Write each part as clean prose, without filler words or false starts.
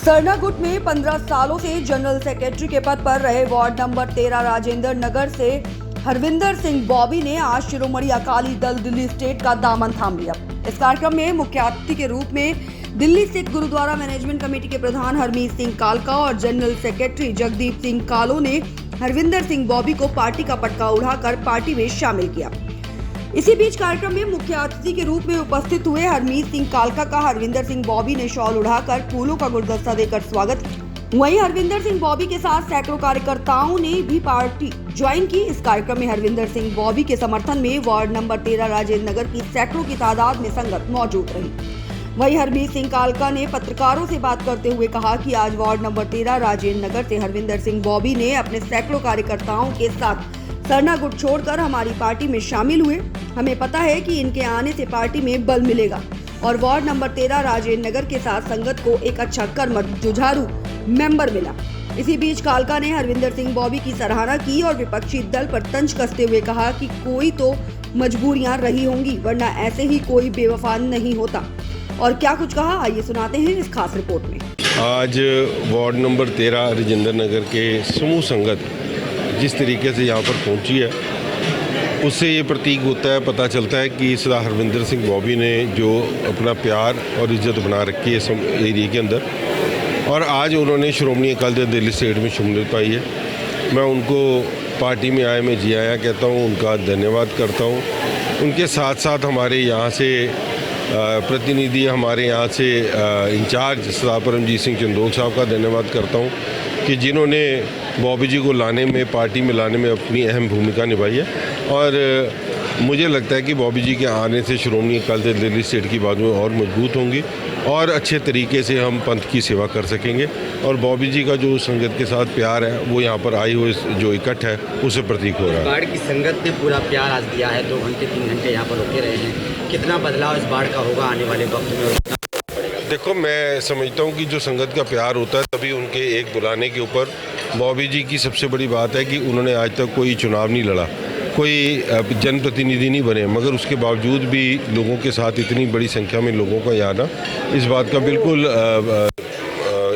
सरनागुट में 15 सालों से जनरल सेक्रेटरी के पद पर रहे वार्ड नंबर 13 राजेंद्र नगर से हरविंदर सिंह बॉबी ने आज शिरोमणि अकाली दल दिल्ली स्टेट का दामन थाम लिया। इस कार्यक्रम में मुख्य अतिथि के रूप में दिल्ली सिख गुरुद्वारा मैनेजमेंट कमेटी के प्रधान हरमीत सिंह कालका और जनरल सेक्रेटरी जगदीप सिंह कालो ने हरविंदर सिंह बॉबी को पार्टी का पटका उड़ाकर पार्टी में शामिल किया। इसी बीच कार्यक्रम में मुख्य अतिथि के रूप में उपस्थित हुए हरमीत सिंह कालका का हरविंदर सिंह बॉबी ने शॉल उड़ाकर फूलों का गुलदस्ता देकर स्वागत किया। वहीं हरविंदर सिंह बॉबी के साथ सैकड़ों कार्यकर्ताओं ने भी पार्टी ज्वाइन की। इस कार्यक्रम में हरविंदर सिंह बॉबी के समर्थन में वार्ड नंबर 13 राजेंद्र नगर की सैकड़ों की तादाद में संगत मौजूद रही। वहीं हरमीत सिंह कालका ने पत्रकारों से बात करते हुए कहा कि आज वार्ड नंबर 13 राजेंद्र नगर से हरविंदर सिंह बॉबी ने अपने सैकड़ों कार्यकर्ताओं के साथ सरनागुट छोड़कर हमारी पार्टी में शामिल हुए। हमें पता है कि इनके आने से पार्टी में बल मिलेगा और वार्ड नंबर 13 राजेंद्र नगर के साथ संगत को एक अच्छा कर्मठ जुझारू मेंबर मिला। इसी बीच कालका ने हरविंदर सिंह बॉबी की सराहना की और विपक्षी दल पर तंज कसते हुए कहा कि कोई तो मजबूरियां रही होंगी, वरना ऐसे ही कोई बेवफा नहीं होता। और क्या कुछ कहा, आइए सुनाते हैं इस खास रिपोर्ट में। आज वार्ड नंबर 13 राजेंद्र नगर के समूह संगत जिस तरीके से यहाँ पर पहुँची है, उससे ये प्रतीक होता है, पता चलता है कि सरदार हरविंदर सिंह बॉबी ने जो अपना प्यार और इज्जत बना रखी है इस एरिया के अंदर, और आज उन्होंने श्रोमणी अकाली दल दिल्ली स्टेट में शमूलियत पाई है। मैं उनको पार्टी में आए मैं जी आया कहता हूँ, उनका धन्यवाद करता हूँ। उनके साथ साथ हमारे यहाँ से प्रतिनिधि, हमारे यहाँ से इंचार्ज सरदार परमजीत सिंह चंदोल साहब का धन्यवाद करता हूँ कि जिन्होंने बॉबी जी को लाने में, पार्टी में लाने में अपनी अहम भूमिका निभाई है। और मुझे लगता है कि बॉबी जी के आने से श्रोमणी अकाली दल दिल्ली स्टेट की बाजुएं और मजबूत होंगी और अच्छे तरीके से हम पंथ की सेवा कर सकेंगे। और बॉबी जी का जो संगत के साथ प्यार है वो यहाँ पर आई हुई जो इकट्ठ है उससे प्रतीक हो रहा है। बाढ़ की संगत ने पूरा प्यार आज दिया है, 2 घंटे 3 घंटे यहाँ पर रुके रहे हैं। कितना बदलाव इस बाढ़ का होगा आने वाले वक्त में? देखो, मैं समझता हूँ कि जो संगत का प्यार होता है तभी उनके एक बुलाने के ऊपर। बॉबी जी की सबसे बड़ी बात है कि उन्होंने आज तक कोई चुनाव नहीं लड़ा, कोई जनप्रतिनिधि नहीं बने, मगर उसके बावजूद भी लोगों के साथ इतनी बड़ी संख्या में लोगों का आना इस बात का बिल्कुल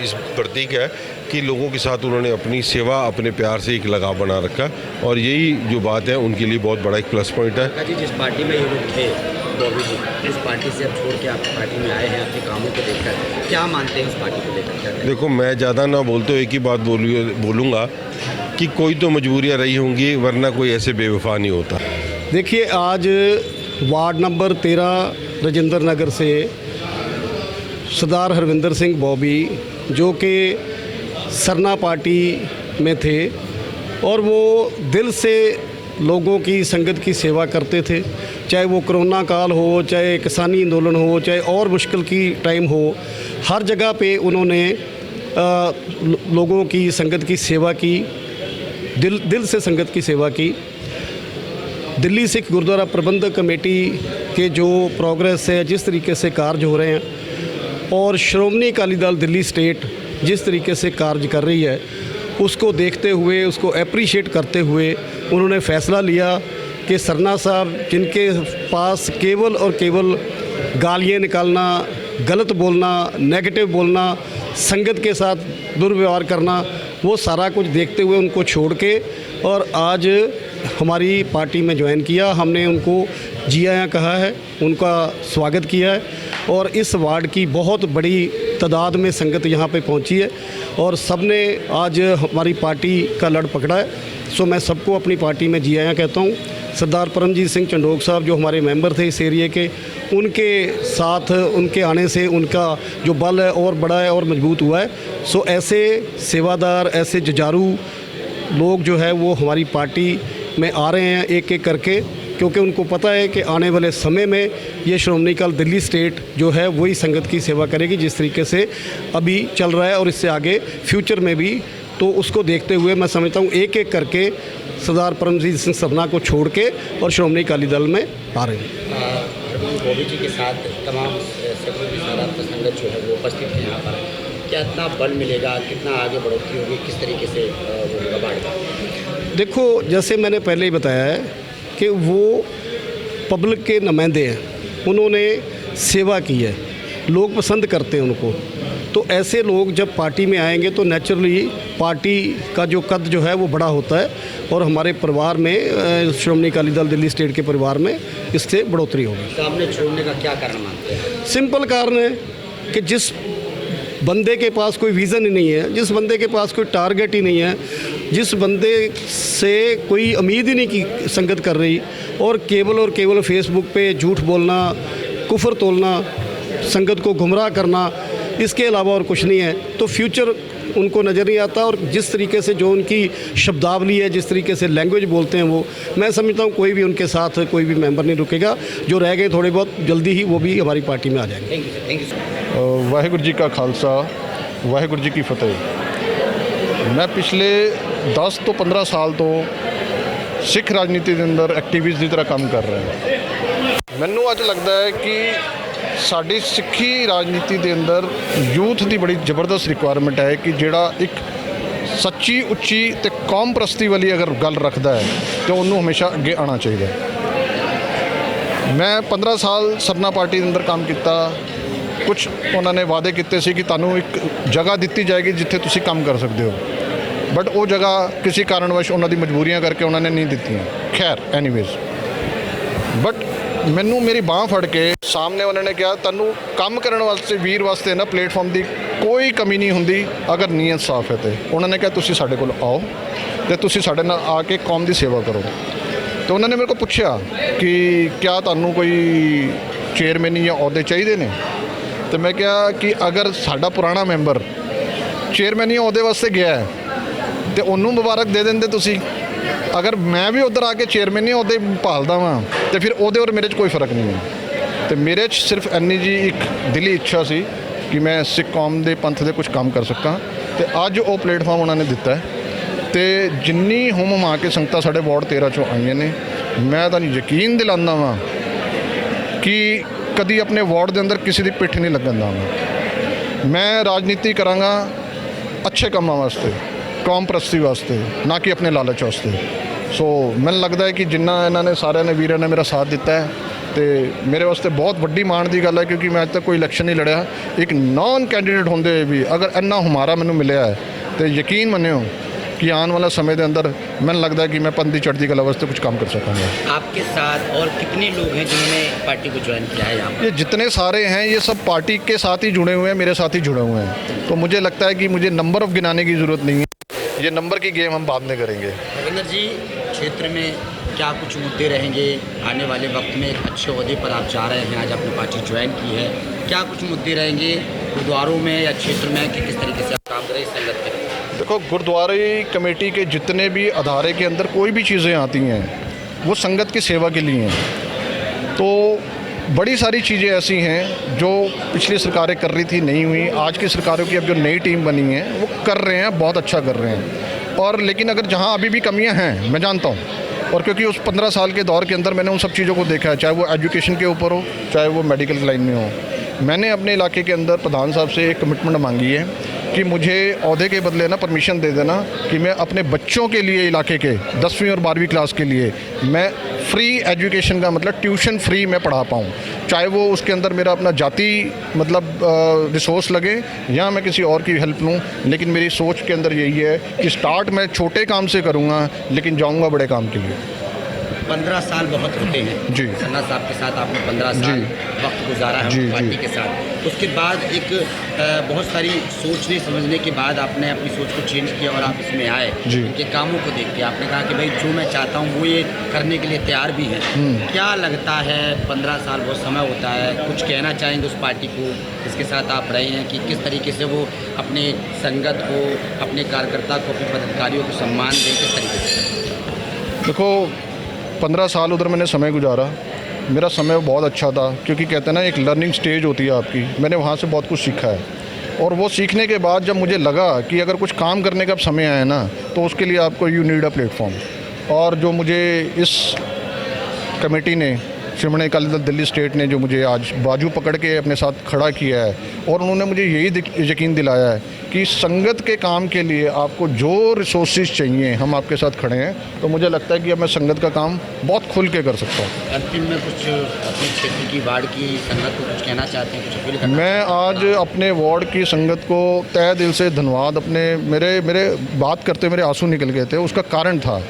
इस प्रतीक है कि लोगों के साथ उन्होंने अपनी सेवा, अपने प्यार से एक लगाव बना रखा। और यही जो बात है उनके लिए बहुत बड़ा एक प्लस पॉइंट है। जी, जिस पार्टी में ये लोग थे बॉबी जी, इस पार्टी से अब छोड़ के आप पार्टी में आए हैं, अपने कामों को देखकर क्या मानते हैं उस पार्टी को लेकर? देखो, मैं ज़्यादा ना बोलते एक ही बात बोलूँगा कि कोई तो मजबूरियाँ रही होंगी, वरना कोई ऐसे बेवफा नहीं होता। देखिए, आज वार्ड नंबर 13 राजेंद्र नगर से सरदार हरविंदर सिंह बॉबी जो कि सरना पार्टी में थे और वो दिल से लोगों की संगत की सेवा करते थे, चाहे वो कोरोना काल हो, चाहे किसानी आंदोलन हो, चाहे और मुश्किल की टाइम हो, हर जगह पे उन्होंने लोगों की संगत की सेवा की, दिल से संगत की सेवा की। दिल्ली सिख गुरुद्वारा प्रबंधक कमेटी के जो प्रोग्रेस है, जिस तरीके से कार्य हो रहे हैं, और श्रोमणी अकाली दल दिल्ली स्टेट जिस तरीके से कार्य कर रही है, उसको देखते हुए, उसको अप्रिशिएट करते हुए उन्होंने फ़ैसला लिया कि सरना साहब, जिनके पास केवल और केवल गालियाँ निकालना, गलत बोलना, नेगेटिव बोलना, संगत के साथ दुर्व्यवहार करना, वो सारा कुछ देखते हुए उनको छोड़ के और आज हमारी पार्टी में ज्वाइन किया। हमने उनको जी आया कहा है, उनका स्वागत किया है और इस वार्ड की बहुत बड़ी तादाद में संगत यहाँ पे पहुँची है और सबने आज हमारी पार्टी का लड़ पकड़ा है। सो मैं सबको अपनी पार्टी में जी आया कहता हूँ। सरदार परमजीत सिंह चंडोक साहब जो हमारे मेंबर थे इस एरिए के, उनके साथ, उनके आने से उनका जो बल है और बड़ा है और मजबूत हुआ है। सो ऐसे सेवादार, ऐसे जुझारू लोग जो है वो हमारी पार्टी में आ रहे हैं एक एक करके, क्योंकि उनको पता है कि आने वाले समय में ये श्रोमणी अकाली दिल्ली स्टेट जो है वही संगत की सेवा करेगी जिस तरीके से अभी चल रहा है और इससे आगे फ्यूचर में भी। तो उसको देखते हुए मैं समझता हूँ एक एक करके सरदार परमजीत सिंह सरना को छोड़ के और श्रोमणी अकाली दल में आ रहे हैं। बॉबी जी के साथ तमाम संगत जो है वो उपस्थित है यहाँ पर, क्या इतना बल मिलेगा, कितना आगे बढ़ोतरी होगी, किस तरीके से वो होगा बाढ़ का? देखो, जैसे मैंने पहले ही बताया है कि वो पब्लिक के नुमाइंदे हैं, उन्होंने सेवा की है, लोग पसंद करते हैं उनको। तो ऐसे लोग जब पार्टी में आएंगे तो नेचुरली पार्टी का जो कद जो है वो बड़ा होता है और हमारे परिवार में श्रोमणी अकाली दल दिल्ली स्टेट के परिवार में इससे बढ़ोतरी होगी। सामने छोड़ने का क्या कारण मानते हैं? सिंपल कारण है कि जिस बंदे के पास कोई विज़न ही नहीं है, जिस बंदे के पास कोई टारगेट ही नहीं है, जिस बंदे से कोई उम्मीद ही नहीं की संगत कर रही और केवल फेसबुक पे झूठ बोलना, कुफर तोलना, संगत को गुमराह करना, इसके अलावा और कुछ नहीं है, तो फ्यूचर उनको नज़र नहीं आता। और जिस तरीके से जो उनकी शब्दावली है, जिस तरीके से लैंग्वेज बोलते हैं, वो मैं समझता हूँ कोई भी उनके साथ कोई भी मेंबर नहीं रुकेगा। जो रह गए थोड़े बहुत जल्दी ही वो भी हमारी पार्टी में आ जाएंगे। Thank you. वाहिगुरू जी का खालसा, वाहिगुरू जी की फतेह। मैं पिछले 10 ਤੋਂ 15 ਸਾਲ ਤੋਂ ਸਿੱਖ ਰਾਜਨੀਤੀ ਦੇ ਅੰਦਰ ਐਕਟਿਵਿਸਟ ਦੀ ਤਰ੍ਹਾਂ ਕੰਮ ਕਰ ਰਿਹਾ ਹਾਂ। ਮੈਨੂੰ ਅੱਜ ਲੱਗਦਾ ਹੈ ਕਿ ਸਾਡੀ ਸਿੱਖੀ ਰਾਜਨੀਤੀ ਦੇ ਅੰਦਰ ਯੂਥ ਦੀ ਬੜੀ ਜ਼ਬਰਦਸਤ ਰਿਕੁਆਇਰਮੈਂਟ ਹੈ ਕਿ ਜਿਹੜਾ ਇੱਕ ਸੱਚੀ ਉੱਚੀ ਤੇ ਕੌਮ ਪ੍ਰਸਤੀ ਵਾਲੀ ਅਗਰ ਗੱਲ ਰੱਖਦਾ ਹੈ ਤੇ ਉਹਨੂੰ ਹਮੇਸ਼ਾ ਅੱਗੇ ਆਉਣਾ ਚਾਹੀਦਾ ਹੈ। ਮੈਂ 15 ਸਾਲ ਸਰਨਾ ਪਾਰਟੀ ਦੇ ਅੰਦਰ ਕੰਮ ਕੀਤਾ। ਕੁਝ ਉਹਨਾਂ ਨੇ ਵਾਅਦੇ ਕੀਤੇ ਸੀ ਕਿ ਤੁਹਾਨੂੰ ਇੱਕ ਜਗ੍ਹਾ ਦਿੱਤੀ ਜਾਏਗੀ ਜਿੱਥੇ ਤੁਸੀਂ ਕੰਮ ਕਰ ਸਕਦੇ ਹੋ, ਬਟ ਉਹ ਜਗ੍ਹਾ ਕਿਸੇ ਕਾਰਨਵਸ਼ ਉਹਨਾਂ ਦੀ ਮਜਬੂਰੀਆਂ ਕਰਕੇ ਉਹਨਾਂ ਨੇ ਨਹੀਂ ਦਿੱਤੀਆਂ। ਖੈਰ ਐਨੀਵੇਜ਼, ਬਟ ਮੈਨੂੰ ਮੇਰੀ ਬਾਂਹ ਫੜ ਕੇ ਸਾਹਮਣੇ ਉਹਨਾਂ ਨੇ ਕਿਹਾ ਤੁਹਾਨੂੰ ਕੰਮ ਕਰਨ ਵਾਸਤੇ ਵੀਰ ਵਾਸਤੇ ਨਾ ਪਲੇਟਫਾਰਮ ਦੀ ਕੋਈ ਕਮੀ ਨਹੀਂ ਹੁੰਦੀ ਅਗਰ ਨੀਅਤ ਸਾਫ਼ ਹੈ। ਤੇ ਉਹਨਾਂ ਨੇ ਕਿਹਾ ਤੁਸੀਂ ਸਾਡੇ ਕੋਲ ਆਓ ਤੇ ਤੁਸੀਂ ਸਾਡੇ ਨਾਲ ਆ ਕੇ ਕੌਮ ਦੀ ਸੇਵਾ ਕਰੋ। ਤੇ ਉਹਨਾਂ ਨੇ ਮੇਰੇ ਕੋਲ ਪੁੱਛਿਆ ਕਿ ਕਿਆ ਤੁਹਾਨੂੰ ਕੋਈ ਚੇਅਰਮੈਨੀ ਜਾਂ ਅਹੁਦੇ ਚਾਹੀਦੇ ਨੇ। ਤੇ ਮੈਂ ਕਿਹਾ ਕਿ ਅਗਰ ਸਾਡਾ ਪੁਰਾਣਾ ਮੈਂਬਰ ਚੇਅਰਮੈਨੀ ਅਹੁਦੇ ਵਾਸਤੇ ਗਿਆ ਹੈ ਤੇ ਉਹਨੂੰ ਮੁਬਾਰਕ ਦੇ ਦਿੰਦੇ ਤੁਸੀਂ। ਅਗਰ ਮੈਂ ਵੀ ਉੱਧਰ ਆ ਕੇ ਚੇਅਰਮੈਨੀ ਅਹੁਦੇ ਭਾਲਦਾ ਵਾਂ ਤੇ ਫਿਰ ਉਹਦੇ ਔਰ ਮੇਰੇ 'ਚ ਕੋਈ ਫਰਕ ਨਹੀਂ ਹੈ। ਤੇ ਮੇਰੇ 'ਚ ਸਿਰਫ ਇੰਨੀ ਜੀ ਇੱਕ ਦਿਲੀ ਇੱਛਾ ਸੀ ਕਿ ਮੈਂ ਸਿੱਖ ਕੌਮ ਦੇ ਪੰਥ ਦੇ ਕੁਝ ਕੰਮ ਕਰ ਸਕਾਂ ਤੇ ਅੱਜ ਉਹ ਪਲੇਟਫਾਰਮ ਉਹਨਾਂ ਨੇ ਦਿੱਤਾ ਹੈ। ਤੇ ਜਿੰਨੀ ਹੁਮ ਹੁਮਾ ਕੇ ਸੰਗਤਾਂ ਸਾਡੇ ਵਾਰਡ 13 ਚੋਂ ਆਈਆਂ ਨੇ, ਮੈਂ ਤੁਹਾਨੂੰ ਯਕੀਨ ਦਿਲਾਉਂਦਾ ਵਾਂ ਕਿ ਕਦੀ ਆਪਣੇ ਵਾਰਡ ਦੇ ਅੰਦਰ ਕਿਸੇ ਦੀ ਪਿੱਠ ਨਹੀਂ ਲੱਗਣ ਦੇਵਾਂਗਾ। ਮੈਂ ਰਾਜਨੀਤੀ ਕਰਾਂਗਾ ਅੱਛੇ ਕੰਮਾਂ ਵਾਸਤੇ, ਕੌਮ ਪ੍ਰਸਤੀ ਵਾਸਤੇ, ਨਾ ਕਿ ਆਪਣੇ ਲਾਲਚ ਵਾਸਤੇ। ਸੋ ਮੈਨੂੰ ਲੱਗਦਾ ਹੈ ਕਿ ਜਿੰਨਾ ਇਹਨਾਂ ਨੇ ਸਾਰਿਆਂ ਨੇ ਵੀਰਾਂ ਨੇ ਮੇਰਾ ਸਾਥ ਦਿੱਤਾ ਹੈ ਤੇ ਮੇਰੇ ਵਾਸਤੇ ਬਹੁਤ ਵੱਡੀ ਮਾਣ ਦੀ ਗੱਲ ਹੈ, ਕਿਉਂਕਿ ਮੈਂ ਅੱਜ ਤੱਕ ਕੋਈ ਇਲੈਕਸ਼ਨ ਨਹੀਂ ਲੜਿਆ। ਇੱਕ ਨੌਨ ਕੈਂਡੀਡੇਟ ਹੁੰਦੇ ਹੋਏ ਵੀ ਅਗਰ ਇੰਨਾ ਹਮਾਰਾ ਮੈਨੂੰ ਮਿਲਿਆ ਹੈ ਤੇ ਯਕੀਨ ਮੰਨਿਓ कि आने वाला समय के अंदर मैंने लगता है कि मैं पंथी चढ़ती कला वास्ते कुछ काम कर सकूँगा। आपके साथ और कितने लोग हैं जिन्होंने पार्टी को ज्वाइन किया है यहाँ पर? ये जितने सारे हैं ये सब पार्टी के साथ ही जुड़े हुए हैं, मेरे साथ ही जुड़े हुए हैं। तो मुझे लगता है कि मुझे नंबर ऑफ गिनाने की ज़रूरत नहीं है, ये नंबर की गेम हम बाद में करेंगे। रविंदर जी, क्षेत्र में क्या कुछ मुद्दे रहेंगे आने वाले वक्त में? एक अच्छे अहदे पर आप जा रहे हैं, आज आपने पार्टी ज्वाइन की है, क्या कुछ मुद्दे रहेंगे गुरुद्वारों में या क्षेत्र में कि किस तरीके से आप काम करें संगत में? देखो, गुरुद्वारे कमेटी के जितने भी अदारे के अंदर कोई भी चीज़ें आती हैं वो संगत की सेवा के लिए हैं। तो बड़ी सारी चीज़ें ऐसी हैं जो पिछली सरकारें कर रही थी, नहीं हुई। आज की सरकारों की अब जो नई टीम बनी है वो कर रहे हैं, बहुत अच्छा कर रहे हैं। और लेकिन अगर जहाँ अभी भी कमियाँ हैं, मैं जानता हूँ, और क्योंकि उस 15 साल के दौर के अंदर मैंने उन सब चीज़ों को देखा है, चाहे वो एजुकेशन के ऊपर हो, चाहे वो मेडिकल लाइन में हो। मैंने अपने इलाके के अंदर प्रधान साहब से एक कमिटमेंट मांगी है कि मुझे अहदे के बदले ना परमिशन दे देना कि मैं अपने बच्चों के लिए इलाके के 10वीं और 12वीं क्लास के लिए मैं फ्री एजुकेशन का मतलब ट्यूशन फ्री मैं पढ़ा पाऊँ, चाहे वो उसके अंदर मेरा अपना जाति मतलब रिसोर्स लगे या मैं किसी और की हेल्प लूँ। लेकिन मेरी सोच के अंदर यही है कि स्टार्ट मैं छोटे काम से करूँगा लेकिन जाऊँगा बड़े काम के लिए। 15 साल बहुत होते हैं जी। सन्ना साहब के साथ आपने 15 साल वक्त गुजारा है जी, पार्टी जी। के साथ। उसके बाद एक बहुत सारी सोचने समझने के बाद आपने अपनी सोच को चेंज किया और आप इसमें आए। जी। इनके कामों को देख के आपने कहा कि भाई जो मैं चाहता हूँ वो ये करने के लिए तैयार भी हैं। क्या लगता है 15 साल बहुत समय होता है, कुछ कहना चाहेंगे उस पार्टी को जिसके साथ आप रहे हैं कि किस तरीके से वो अपने संगत को, अपने कार्यकर्ता को, अपने पदाधिकारियों को सम्मान दें, किस तरीके से? देखो, 15 साल उधर मैंने समय गुजारा, मेरा समय बहुत अच्छा था, क्योंकि कहते हैं ना एक लर्निंग स्टेज होती है आपकी। मैंने वहाँ से बहुत कुछ सीखा है और वो सीखने के बाद जब मुझे लगा कि अगर कुछ काम करने का समय आया ना तो उसके लिए आपको यू नीड अ प्लेटफॉर्म। और जो मुझे इस कमेटी ने, श्रोमणी अकाली दल दिल्ली स्टेट ने जो मुझे आज बाजू पकड़ के अपने साथ खड़ा किया है और उन्होंने मुझे यही यकीन दिलाया है कि संगत के काम के लिए आपको जो रिसोर्सेज चाहिए हम आपके साथ खड़े हैं। तो मुझे लगता है कि अब मैं संगत का काम बहुत खुल के कर सकता हूँ। अंतिम में कुछ अपने क्षेत्र की वार्ड की संगत को कुछ कहना चाहते हैं, कुछ अपील करना मैं आज अपने वार्ड की संगत को तहे दिल से धन्यवाद, अपने मेरे बात करते मेरे आंसू निकल गए थे। उसका कारण था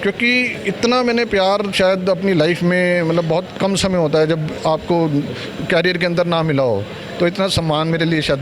क्योंकि इतना मैंने प्यार शायद अपनी लाइफ में, मतलब बहुत कम समय होता है जब आपको कैरियर के अंदर ना मिला हो, तो इतना सम्मान मेरे लिए शायद